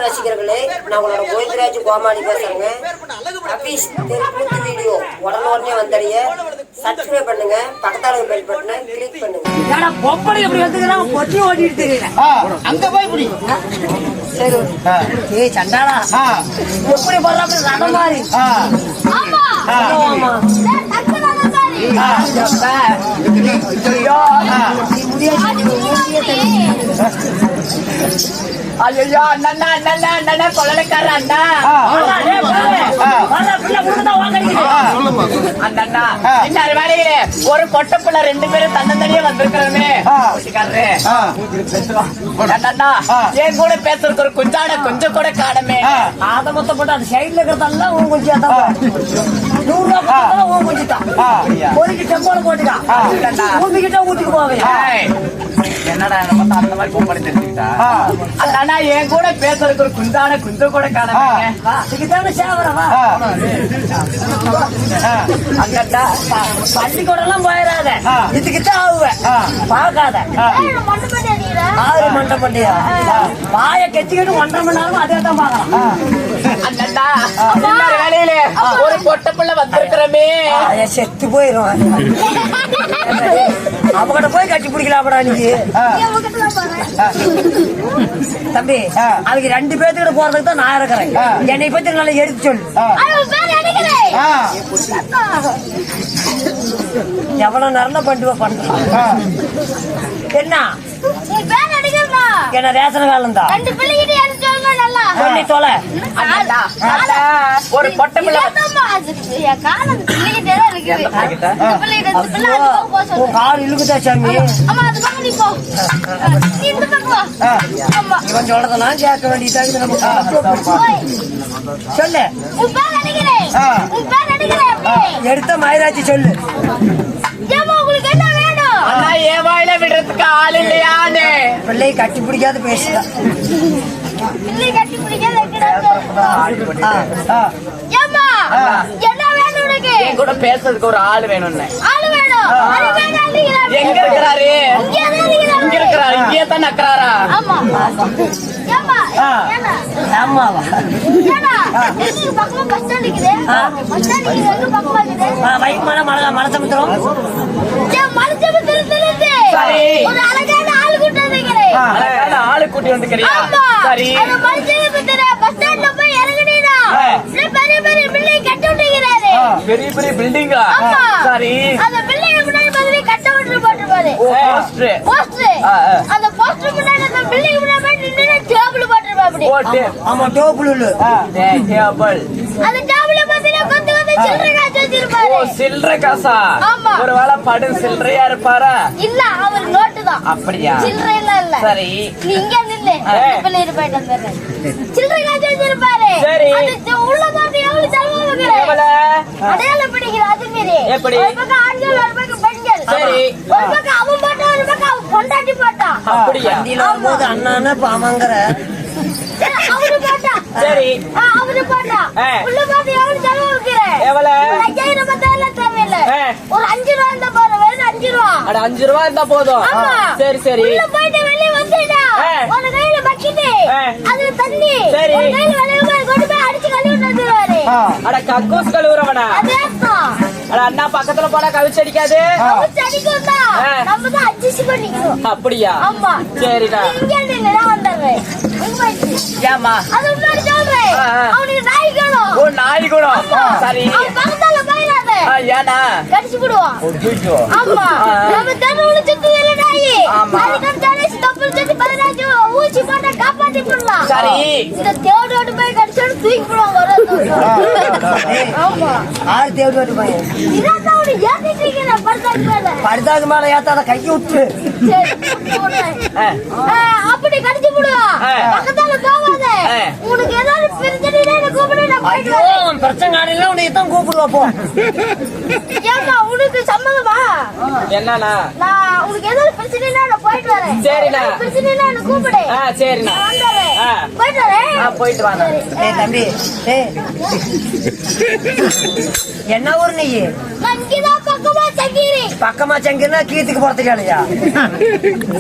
ரசிகர்களே, நான் உங்களோட கோவிந்தராஜ் கோமாளி பேசுறேங்க. அபீஸ் தெருக்கூத்து வீடியோ உடனே வந்தடைய சப்ஸ்கிரைப் பண்ணுங்க, பக்கத்தால பெல் பட்டனை கிளிக் பண்ணுங்க. ஏடா பொம்பளை இப்படி வந்துக்கிறாங்க, பொட்டி ஓட்டிட்டு தெரியல. அங்க போய் இப்படி சரி. ஏய் சண்டாளா, எப்படி போடுறாங்க ரகம் மாதிரி. ஆமா ஆமா ஐயோ அண்ணா அண்ணா அண்ணா கொள்ளக்கார அண்ணா அண்ணா இன்னொரு வேலையிலே ஒரு பொட்ட பிள்ளை 2 பேரும் தன்னந்தனியே வந்திருக்கிறோமே அண்ணா என் கூட பேசுறதுக்கு ஒரு கொஞ்சம் கூட காணமே. அதை மொத்தம் போட்டு அந்த சைட்ல இருக்கிறதெல்லாம் உன் கொஞ்சம் 100 ரூபா உன் கொஞ்சம் தான் ஒரு டெம்போல போட்டுக்கான் ஊத்திக்கிட்ட ஊத்திக்கு போவேன். என்னடா அந்த மாதிரி பொம்பளை தெரிஞ்சுக்கிட்டா அண்ணா என் கூட பேசுறதுக்கு ஒரு கொஞ்சம் கூட காணமே. இதுக்குதான சேவரவா அங்கட்டா பள்ளிக்கூடம் எல்லாம் போயிடாத, இதுக்குத்தான் ஆகுவேன் பாக்காத. ஆறு மண்டை பண்டியா வாய கெச்சிக்கிட்டு 1.5 மணி நேரம் அதே தான் பாக்கலாம். அண்ணா இன்னொரு வேலையிலே ஒரு பொட்ட பிள்ளை வந்திருக்கிறோமே. செத்து போயிரும். அவகிட்ட போய் கட்டி பிடிக்கலாம்டா நீ தம்பி. அதுக்கு 2 பேர்த்துக்கிட்ட போறதுக்கு தான் நான் இருக்கிறேன். என்னை பத்தி நல்லா எடுத்து சொல்லு. எவ்வளவு நேரம் பண்ணிட்டு பண்றான் என்ன என்ன ரேஷன் காலம் தான் பண்ணி தொலை. ஒரு பொட்ட பிள்ளை கால் இழுக்குதா சாமி. இவன் சொல்றதெல்லாம் கேட்க வேண்டியது. சொல்லு எடுத்த மயிராட்சி சொல்லு. அண்ணா என் வாயில விடுறதுக்கு ஆள் இல்லையான்னு பிள்ளையை கட்டி பிடிக்காத பேசுதான். என் கூட பேசுறதுக்கு ஒரு ஆள் வேணும்னு. எங்க இருக்கிறாரு? இங்க இருக்கிறாரு. இங்கே தான் நக்கிறாரா? ஆமாவா வைமான மனசமுத்திரம் ஆளு கூட்டி வந்துக்கிறியா? சரி பெரிய பெரிய பில்டிங்கா? சரி சில்லறை காசா? ஒரு வேளை படு சில்லறையா இருப்பாரா? இல்ல அவர் நோட்டு தான். அப்படியா? சில்லறை இல்ல. சரி நீ இங்க நில்லு, பிள்ளைய போயிட்டு வந்துறேன். சில்லறை காசு வச்சிருப்பாரு. சரி அது உள்ள பார்த்து எவ்வளவு செலவு வைக்கிறேன் அடையாளம் பிடிக்கிற. அது மாரி எப்படி? ஒரு பக்கம் ஆண்கள், ஒரு பக்கம் பெண்கள். சரி ஒரு பக்கம் அவன் போட்டா, ஒரு பக்கம் அவன் கொண்டாட்டி போட்டா. அப்படியா? போது அண்ணான பாமாங்கிற அவரு போட்டா. சரி அவரு போட்டா உள்ள பார்த்து எவ்வளவு செலவு வைக்கிறேன்? எவ்வளவு? 5000 பத்தாயிரம் தேவையில்லை. ஒரு 5 ரூபா இருந்தா போதும். வெறும் 5 ரூபா. அட 5 ரூபா இருந்தா போதும். சரி சரி உள்ள போயிட்டு வெளியே வந்துட்டா ஒரு கையில பக்கெட், அதுல தண்ணி, ஒரு கையில வெளியே போய் கொண்டு போய் அடிச்சு கழுவி வந்துருவாரு. அட கக்கூஸ் கழுவுறவனா? அதேதான். அட அண்ணா பக்கத்துல போனா கவிச்சு அடிக்காது? கவிச்சு அடிக்கும்டா, நம்ம தான் அட்ஜஸ்ட் பண்ணிக்கணும். அப்படியா? ஆமா சரிடா. இங்க நின்னா வந்துடுறேன். ஏமா அது முன்னாடி சொல்றேன், அவனுக்கு நாய் குணம். ஓ நாய் குணம். சரி அவன் பக்கத்தால போயிடாத, ஏனா கடிச்சு விடுவான். ஆமா நம்ம தெருவுல சுத்துதுல நாய், அதுக்கு தலை ஸ்டப்பல் செஞ்சு 15 ஊசி போட்டு காப்பாத்தி போடலாம். சரி இந்த தேவோட போய் கடிச்சோட தூக்கி போடுவாங்க. ஆமா ஆறு தேவோட போய் இதான் அவனு ஏத்திட்டு இருக்கேன். படுத்தாக்கு மேல ஏத்தாத கையை விட்டு அப்படி கடிச்சு விடுவான். பக்கத்தால போவாத. உனக்கு ஏதாவது பிரச்சனை கூப்பிடு. பிரச்சனை காலையில உனக்கு தான் கூப்பிடுவா போ. ஏங்க உனக்கு சம்மதமா? என்னண்ணா? நான் உனக்கு ஏதாவது பிரச்சனைனா நான் போயிட்டு வரேன். சரிண்ணா. பிரச்சனைனா என்ன கூப்பிடு. சரிண்ணா போயிட்டு வரேன். போயிட்டு வாங்க. ஏய் தம்பி, ஏய் என்ன ஊர் நீ? இங்கதான் பக்கமா சங்கீரி. பக்கமா சங்கினா கீத்துக்கு போறதுக்கு இல்லையா?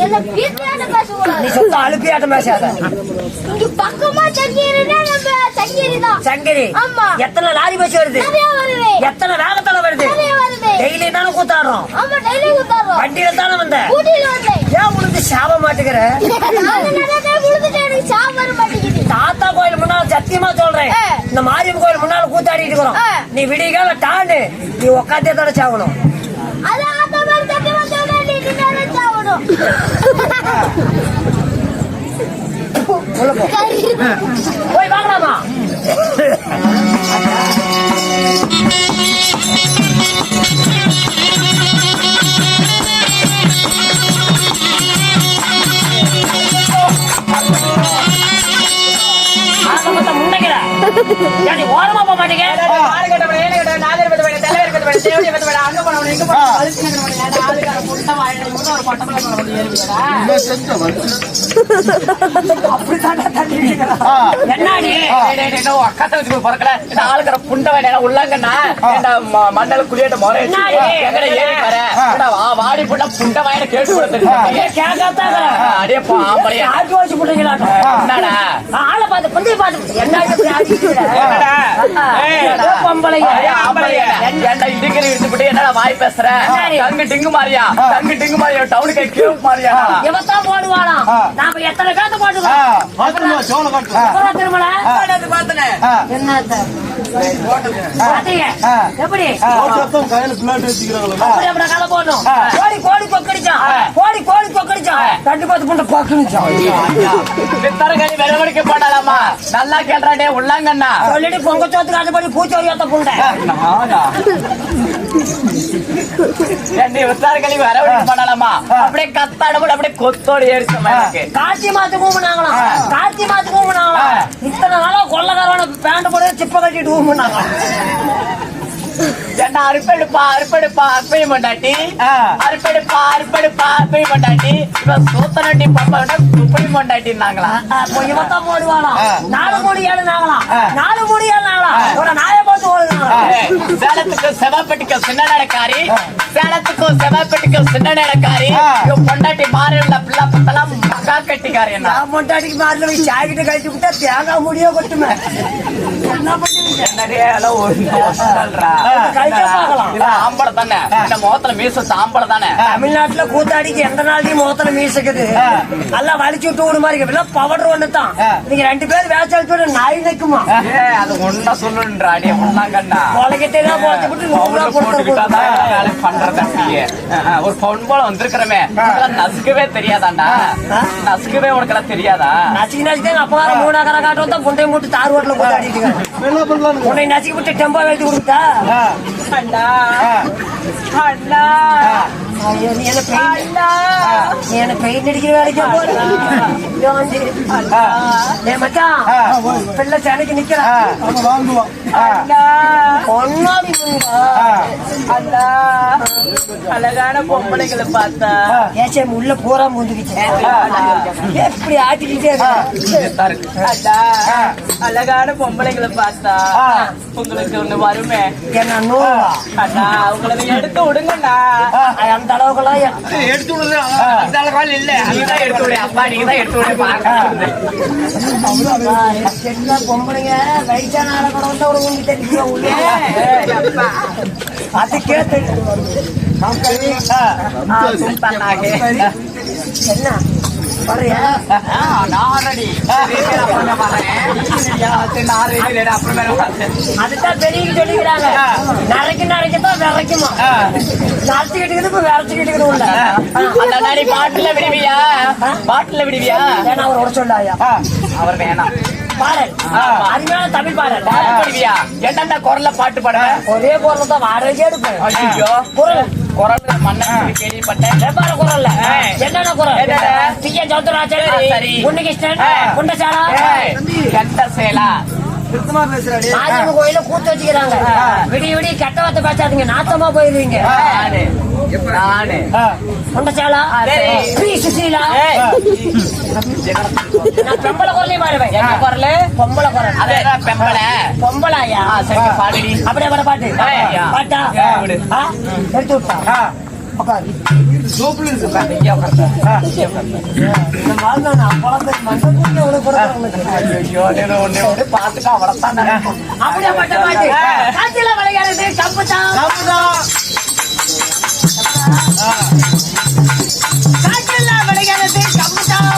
என்ன பீத்தியாட்ட பேசக்கூடாது. நீ சுத்த அழுப்பியாட்டம் பேசாத. இங்க பக்கமா சங்கீரினா நம்ம சங்கீரி தான். சங்கரி ஆமா. எத்தனை லாரி பஸ் வருது? நிறைய வருது. எத்தனை வேகத்துல வருது? நிறைய வருது. டெய்லி தானே கூத்தாடுறோம். ஆமா டெய்லி ஊத்தாரோம். வண்டியில தானே வந்த. ஊட்டில வந்தேன். ஏன் உனக்கு சாப மாட்டுக்கிற? நான் நிறைய விழுந்துட்டு எனக்கு சாப்பாடு மாட்டேங்குது. தாத்தா கோயில் முன்னால சத்தியமா சொல்றேன், இந்த மாரியம்மன் கோயில் முன்னால கூத்தாடிட்டு இருக்கிறோம். நீ விடிகால டாண்டு நீ உக்காந்தே தட சாகணும். அது ஆத்தா மேல சத்தியமா சொல்றேன், நீ நின்னு சாவணும். உள்ள போ. போய் வாங்கலாமா? முன்னைக்கிறா ஓரமா போக மாட்டீங்க. மண்டல குளியட்ட முறை வாடி புண்ட புண்ட வாயில கேட்டு ஆளை பார்த்து புந்தைய பார்த்து என்ன என்னடா வாய் பேசுற? தங்கு டிங்கு மாறியா டவுனுக்கு கியூ மாறியா இவத்தான் போடுவாளாம். நாம எத்தனை காத்து போட்டுக்கோம். திருமலை என்னத்த எப்படி கதை போடணும். கோழி கோழி கொக்கடிச்சான், கோழி கோழி கொக்கடிச்சான், ரெண்டு பார்த்து புண்ட கொக்கடிச்சான். வெறவடிக்க போட்டாலாமா? நல்லா கேட்டாடே உள்ளாங்கண்ணா சொல்லிட்டு பொங்க சோத்துக்கு அது பண்ணி பூச்சோரி ஏத்த புண்டை வித்தாரங்களி வரவடிக்க போட்டாலாமா? அப்படியே கத்தாட கூட அப்படியே கொத்தோடு ஏறிச்சு. கார்த்தி மாத்து கூப்பினாங்களாம், கார்த்தி மாத்து கூப்பினாங்களாம். இத்தனை நாளா கொள்ளக்காரன பேண்ட் போட சிப்ப கட்டிட்டு கூப்பினாங்களாம். அறுப்பெடுப்பா அப்பையும் கொண்டாட்டி அப்பையும் கொண்டாட்டி சூத்தனட்டி பாப்பா துப்படி கொண்டாட்டினாங்களா? இவத்தான் போடுவாளாம். 4 மூணு 7 நாங்களாம், 4 மூணு 7 நாங்களாம். ஒரு நாயை பார்த்து ஓடுங்க. சேலத்துக்கு செவப்பட்டிக்கு சின்ன நடக்காரி, சேலத்துக்கும் செவப்பட்டிக்கு சின்ன நடக்காரி. பொண்டாட்டி மாறி உள்ள பிள்ளை பத்தெல்லாம் மகா கட்டிக்காரி. என்ன பொண்டாட்டிக்கு மாறில போய் சாகிட்டு கழிச்சு விட்டா தேங்காய் முடிய கொட்டுமே. என்ன ஆம்பளை தானே முகத்துல மீச ஆம்பளை தானே. தமிழ்நாட்டுல கூத்தாடிக்கு எந்த நாளையும் முகத்துல மீசுக்குது. எல்லாம் வலிச்சு விட்டு விடு மாதிரி பவடர் ஒண்ணு தான். நீங்க 2 பேரும் வேச்சல் நாய் நிக்குமா? அது ஒன்னா சொல்லுன்றா நீ ஒன்னாங்கண்ணா கொலைக்கிட்டே போட்டு விட்டு பண்றத ஒரு பொன் போல வந்திருக்கிறமே நசுக்கவே தெரியாதாண்டா? நசுக்கவே உனக்கு தெரியாதா? நசுக்கி நசுக்கி அப்பா 3 கரை காட்டும் தான் புண்டையை மூட்டு தார் ரோட்ல கூத்தாடிட்டு உன்னை நசுக்கி விட்டு டெம்போ எழுதி கொடுத்தா அண்ணா அண்ணா என்ன பெயிண்ட் அடிக்கிற வேலைக்கு மச்சான் பிள்ளை சேனைக்கு நிக்கிறான். அழகான பொம்பளைங்களை பார்த்தா ஏன் உள்ள பூரா முந்துக்கிச்சு எப்படி ஆட்டிக்கிட்டே அழகான பொம்பளைங்களை பார்த்தா உங்களுக்கு ஒண்ணு வருமே என்ன அண்ணா அவங்களை எடுத்து விடுங்கண்ணா. அந்த அளவுக்குலாம் எடுத்து விடுறது அந்த அளவுக்கு இல்ல. நீதான் எடுத்து விடு அப்பா, நீதான் எடுத்து விடு. என்ன பொம்பளைங்க வயசான ஆளை கூட வந்து ஒரு உண்மை தெரியும் அதுக்கே தெரியும். என்ன வரையா அதுதான் பெரிய சொல்லிக்கிறாங்க. நரைக்கத்தான் விரைக்குமா நரைச்சுக்கிட்டு விரைச்சுக்கிட்டு பாட்டுல விடுவியா? பாட்டுல விடுவியா? வேணா அவர் ஒரு சொல்லாயா? அவர் வேணாம். பாடல் அருமையான தமிழ் பாடல் விடுவியா? என்னென்ன குரல்ல பாட்டு பாடுற? ஒரே குரல் தான் வாடகையே எடுப்பேன். குரல் குரல் மன்னன் கேள்விப்பட்டேன். வெவ்வாறு குரல்ல என்னென்ன குரல்? டி.என். சௌந்தரராஜன், உன்னிகிருஷ்ணன், குண்டசாலா, கண்டசேலா, மாரியம்மன் கோயில கூத்து வச்சுக்கிறாங்க. விடிய விடிய கெட்ட வார்த்தை பேசாதீங்க, நாத்தமா போயிருவீங்க. கொண்டச்சாலா பி சுசீலா நான் பெம்பளை குரலையும் பாடுவேன். குரல் பொம்பளை குரல். பொம்பளாயா? அப்படியே வர பாட்டு பாட்டா எடுத்து விட்டா உட்காரு. அப்படியே பாட்ட பாட்டு காட்சியில விளையாடுறது கம்புதான். காட்சியில விளையாடுறது கம்புதான்.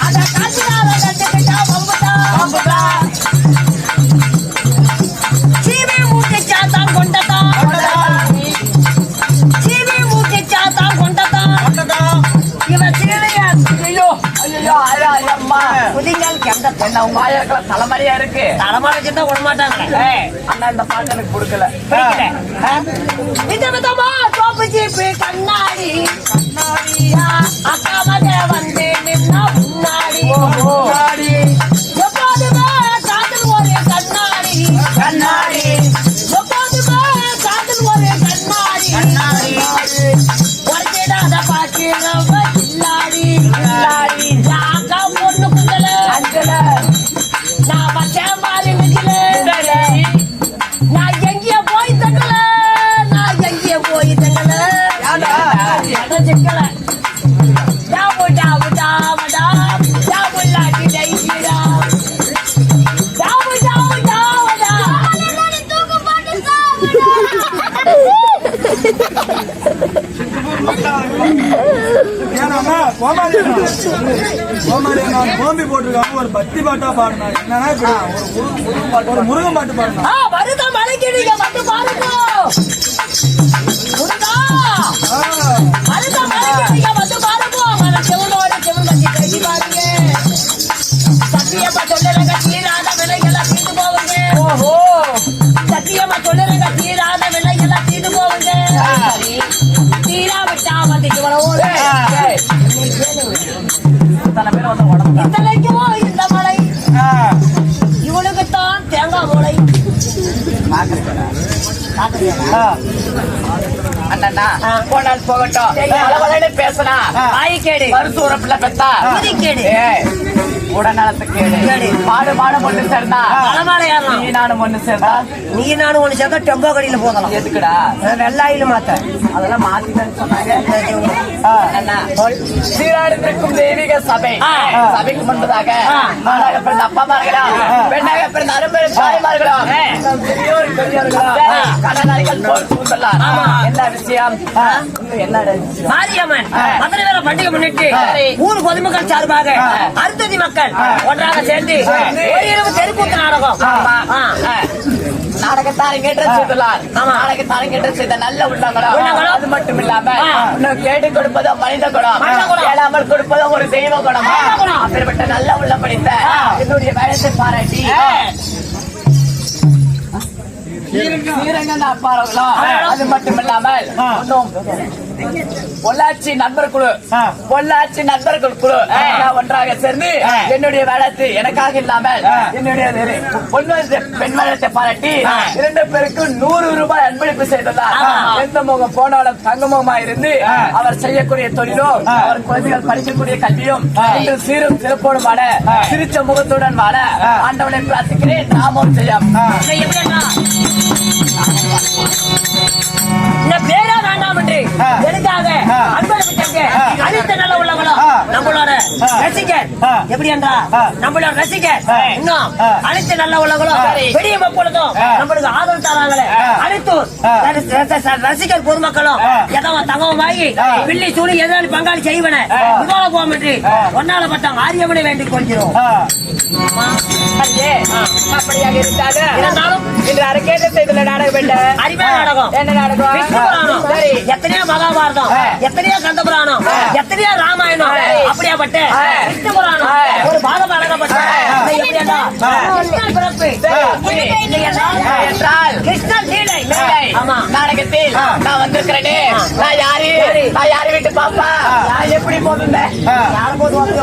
அத காட்சியில கட்டுக்கிட்டா பம்புதான். சீவி மூட்டை சாத்தான் கொண்டதான். சீவி மூட்டை சாத்தான் கொண்டதான். இவன் சீவையா புதிங்கள் கெண்ட தலைமறையா இருக்கு. தலைமறைக்கு தான் விட மாட்டாங்க. அண்ணா இந்த பாட்டு எனக்கு கொடுக்கல. விதவிதமா சோப்பு சீப்பு கண்ணாடி அக்காமதே வந்து நின்னா முன்னாடி. எப்போதுமே காதல் ஒரு கண்ணாடி. எப்போதுமே காதல் ஒரு கண்ணாடி. உடச்சிடாத பாட்டு ரொம்ப கில்லாடி. அக்கா பொண்ணு குஞ்சல நான் பச்சேன் பாரு நிக்கல. நான் எங்கேய போய் தங்கல. சிக்கல டாபு டாபு டாமடா டாபு லாட்டி டைடா டாபு டாபு டாமடா தூக்கு போட்டு சாவுடா. கோம்பி போட்டிருக்காங்க. ஒரு பக்தி பாட்டா பாடினா என்னன்னா ஒரு முருகன் பாட்டு பாடினா வருதா மலைக்கு நீங்க வந்து பாருங்க. முருகா வருதா மலைக்கு நீங்க வந்து பாருங்க. செவனோட செவன் பத்தி கட்டி பாருங்க. சத்தியமா சொல்லுறங்க தீராத விலையெல்லாம் தீர்ந்து போவுங்க. சத்தியமா சொல்லுறங்க தீராத விலையெல்லாம் தீர்ந்து போவுங்க. தீரா விட்டா வந்து இவ்வளவு இத்தனைக்குமோ இந்த மலை இவனுக்குத்தான் தேங்காய் மூளை. அண்ணா போனால் போகட்டும். பேசினா ஆயிக்கேடு மருத்துவ பிள்ளை பெத்தா கேடு உடல்நலத்து கேடு. மாடு ஒண்ணு சேர்ந்தா தலைமாலையாரா நீ நானும் ஒண்ணு சேர்ந்தா நீ நானும் ஒண்ணு சேர்ந்தா டெம்போ கடியில போகலாம். எதுக்குடா வெள்ளாயில மாத்த அதெல்லாம் மாத்திட்டேன்னு சொன்னாங்க. சீராடிருக்கும் தெய்வீக சபை சபைக்கு முன்பதாக ஆணாக பிறந்த அப்பாமார்களும் பெண்ணாக பிறந்த அரும்பெரும் தாய்மார்களும் பெரியோர்களும் கடனாளிகள் போல் சூழ்ந்துள்ளார். என்ன விஷயம்? என்ன மாரியம்மன் மதுரை வேற பண்டிகை முன்னிட்டு ஊர் பொதுமக்கள் சார்பாக அருந்ததி மக்கள் ஒன்றாக சேர்ந்து ஒரு தெருக்கூத்து நாடகம் நாடகத்தாரங்கேற்ற செய்துள்ளார். நாடகத்தாரங்கேற்ற செய்த நல்ல உள்ளங்களும் அது மட்டும் இல்லாம கேட்டு கொடுப்பதோ மனித குணம், கேளாமல் கொடுப்பதோ ஒரு தெய்வ குணம். அப்படிப்பட்ட நல்ல உள்ள படித்த என்னுடைய வயசை பாராட்டி அது மட்டும் இல்லாமல் பொள்ளாச்சி நண்பர் குழு ஒன்றாக சேர்ந்து என்னுடைய வேலத்தை எனக்காக இல்லாமல் என்னுடைய பெண் வேலத்தை பாராட்டி 2 பேருக்கு 100 ரூபாய் அன்பளிப்பு செய்துள்ளார். எந்த முகம் போனாலும் தங்கமுகமா இருந்து அவர் செய்யக்கூடிய தொழிலும் அவர் குழந்தைகள் படிக்கக்கூடிய கல்வியும் சீரும் சிறப்போடும் வாழ சிரிச்ச முகத்துடன் வாழ ஆண்டவனை பிரார்த்திக்கிறேன். நாமும் செய்யும் பேரா வேண்டாம் என்று எதுக்காக அன்பளிப்பு அனைத்து நல்ல உள்ளவங்களும் நம்மளோட ரசிகர் எப்படி என்றா நம்மளோட ரசிகர் இன்னும் அனைத்து நல்ல உள்ளவங்களும் பெரிய பொழுதும் நம்மளுக்கு ஆதரவு தராங்களே அனைத்து ரசிகர் பொதுமக்களும் எதவா தங்கம் வாங்கி பிள்ளை சூழி எதாவது பங்காளி செய்வன இதோட போகும் என்று ஒன்னால பட்ட மாரியம்மனை வேண்டிக் கொள்கிறோம். அப்படியாக இருந்தாலும் இன்று அரங்கேற்ற செய்துள்ள நாடகம் அருமையான நாடகம். என்ன நாடகம்? எத்தனையோ மகாபாரதம், எத்தனையோ கந்த புராணம், எத்தனையோ ராமாயணம், அப்படியாப்பட்ட விஷ்ணு புராணம் ஒரு பாகம் அழகப்பட்ட கிருஷ்ணன் பிறப்பு என்றால் கிருஷ்ணன் லீலை மேடை ஆமா. நாடகத்தில் நான் வந்திருக்கிறேனே. நான் யாரு? நான் யாரு வீட்டு பாப்பா? நான் எப்படி போதுந்தேன்? யாரும் போது வந்து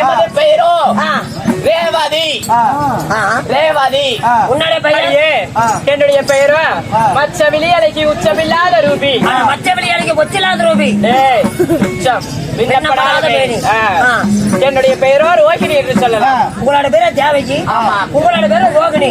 எமது பெயரோ ரேவதி. ரேவதி. உன்னுடைய பெயர்? என்னுடைய பெயரோ மச்சவிலியலைக்கு உச்சமில்லாத ரூபி. மச்சவிலியலைக்கு உச்சமில்லாத ரூபி. உச்சம் விண்ணப்படாத மேனி. என்னுடைய பெயரோ ரோகிணி என்று சொல்லலாம். உங்களோட பேரு தேவகி. உங்களோட பேரு ரோகிணி.